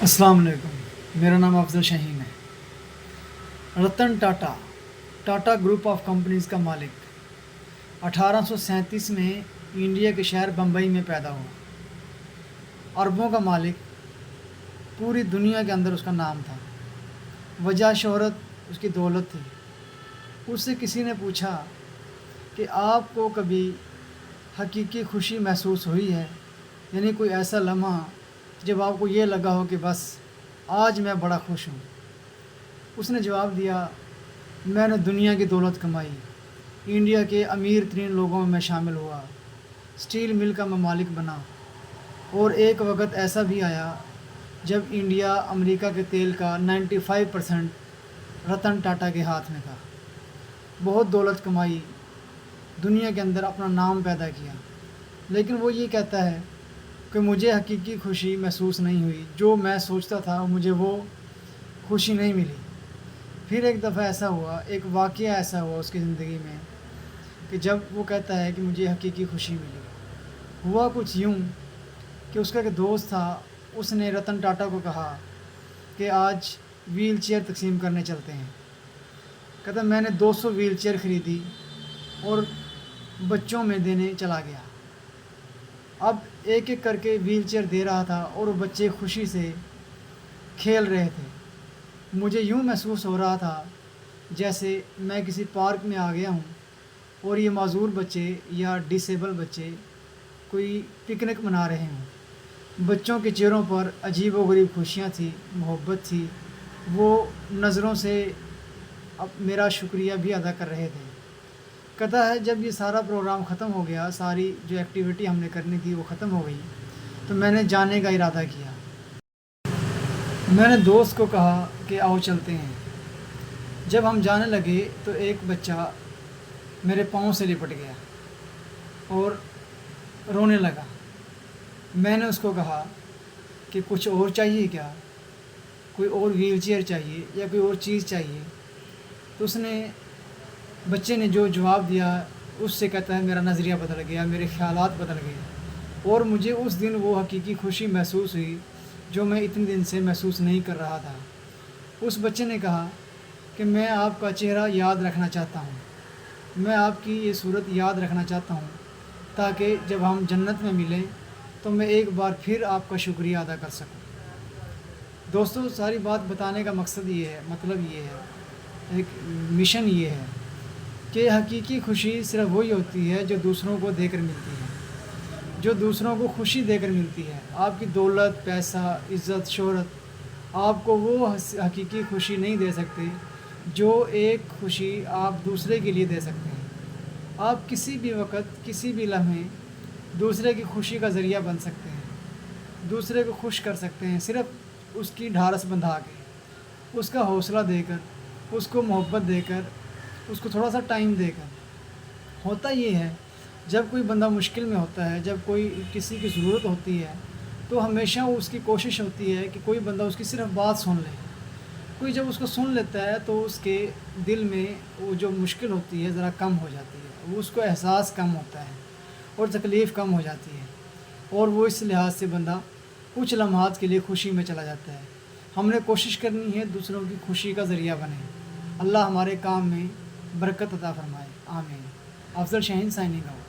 السلام علیکم، میرا نام افضل شاہین ہے۔ Ratan Tata Tata group of companies کا مالک 1837 میں انڈیا کے شہر بمبئی میں پیدا ہوا۔ اربوں کا مالک، پوری دنیا کے اندر اس کا نام تھا۔ وجہ شہرت اس کی دولت تھی۔ اس سے کسی نے پوچھا کہ آپ کو کبھی حقیقی خوشی محسوس ہوئی ہے، یعنی کوئی ایسا لمحہ جب آپ کو یہ لگا ہو کہ بس آج میں بڑا خوش ہوں؟ اس نے جواب دیا، میں نے دنیا کی دولت کمائی، انڈیا کے امیر ترین لوگوں میں شامل ہوا، اسٹیل مل کا میں مالک بنا، اور ایک وقت ایسا بھی آیا جب انڈیا امریکہ کے تیل کا 95% رتن ٹاٹا کے ہاتھ میں تھا۔ بہت دولت کمائی، دنیا کے اندر اپنا نام پیدا کیا، لیکن وہ یہ کہتا ہے کہ مجھے حقیقی خوشی محسوس نہیں ہوئی، جو میں سوچتا تھا مجھے وہ خوشی نہیں ملی۔ پھر ایک دفعہ ایسا ہوا، ایک واقعہ ایسا ہوا اس کی زندگی میں کہ جب وہ کہتا ہے کہ مجھے حقیقی خوشی ملی۔ ہوا کچھ یوں کہ اس کا ایک دوست تھا، اس نے رتن ٹاٹا کو کہا کہ آج ویل چیئر تقسیم کرنے چلتے ہیں۔ کہتا میں نے 200 ویل چیئر خریدی اور بچوں میں دینے چلا گیا۔ اب ایک ایک کر کے ویل چیئر دے رہا تھا اور وہ بچے خوشی سے کھیل رہے تھے۔ مجھے یوں محسوس ہو رہا تھا جیسے میں کسی پارک میں آ گیا ہوں اور یہ معذور بچے یا ڈسیبل بچے کوئی پکنک منا رہے ہوں۔ بچوں کے چہروں پر عجیب و غریب خوشیاں تھیں، محبت تھی، وہ نظروں سے اب میرا شکریہ بھی ادا کر رہے تھے۔ کہتا ہے جب یہ سارا پروگرام ختم ہو گیا، ساری جو ایکٹیویٹی ہم نے کرنی تھی وہ ختم ہو گئی، تو میں نے جانے کا ارادہ کیا۔ میں نے دوست کو کہا کہ آؤ چلتے ہیں۔ جب ہم جانے لگے تو ایک بچہ میرے پاؤں سے لپٹ گیا اور رونے لگا۔ میں نے اس کو کہا کہ کچھ اور چاہیے کیا، کوئی اور ویل چیئر چاہیے یا کوئی اور چیز چاہیے؟ تو بچے نے جو جواب دیا اس سے کہتا ہے میرا نظریہ بدل گیا، میرے خیالات بدل گئے، اور مجھے اس دن وہ حقیقی خوشی محسوس ہوئی جو میں اتنے دن سے محسوس نہیں کر رہا تھا۔ اس بچے نے کہا کہ میں آپ کا چہرہ یاد رکھنا چاہتا ہوں، میں آپ کی یہ صورت یاد رکھنا چاہتا ہوں تاکہ جب ہم جنت میں ملیں تو میں ایک بار پھر آپ کا شکریہ ادا کر سکوں۔ دوستو، ساری بات بتانے کا مقصد یہ ہے، مطلب یہ ہے، ایک مشن یہ ہے کہ حقیقی خوشی صرف وہی ہوتی ہے جو دوسروں کو دے کر ملتی ہے، جو دوسروں کو خوشی دے کر ملتی ہے۔ آپ کی دولت، پیسہ، عزت، شہرت آپ کو وہ حقیقی خوشی نہیں دے سکتے جو ایک خوشی آپ دوسرے کے لیے دے سکتے ہیں۔ آپ کسی بھی وقت، کسی بھی لمحے دوسرے کی خوشی کا ذریعہ بن سکتے ہیں، دوسرے کو خوش کر سکتے ہیں، صرف اس کی ڈھارس بندھا کے، اس کا حوصلہ دے کر، اس کو محبت دے کر، اس کو تھوڑا سا ٹائم دے کر۔ ہوتا یہ ہے جب کوئی بندہ مشکل میں ہوتا ہے، جب کوئی کسی کی ضرورت ہوتی ہے، تو ہمیشہ اس کی کوشش ہوتی ہے کہ کوئی بندہ اس کی صرف بات سن لے۔ کوئی جب اس کو سن لیتا ہے تو اس کے دل میں وہ جو مشکل ہوتی ہے ذرا کم ہو جاتی ہے، وہ اس کو احساس کم ہوتا ہے اور تکلیف کم ہو جاتی ہے، اور وہ اس لحاظ سے بندہ کچھ لمحات کے لیے خوشی میں چلا جاتا ہے۔ ہم نے کوشش کرنی ہے دوسروں کی خوشی کا ذریعہ بنے۔ اللہ ہمارے کام میں برکت عطا فرمائے، آمین۔ افضل شاہین سائننگ آؤٹ۔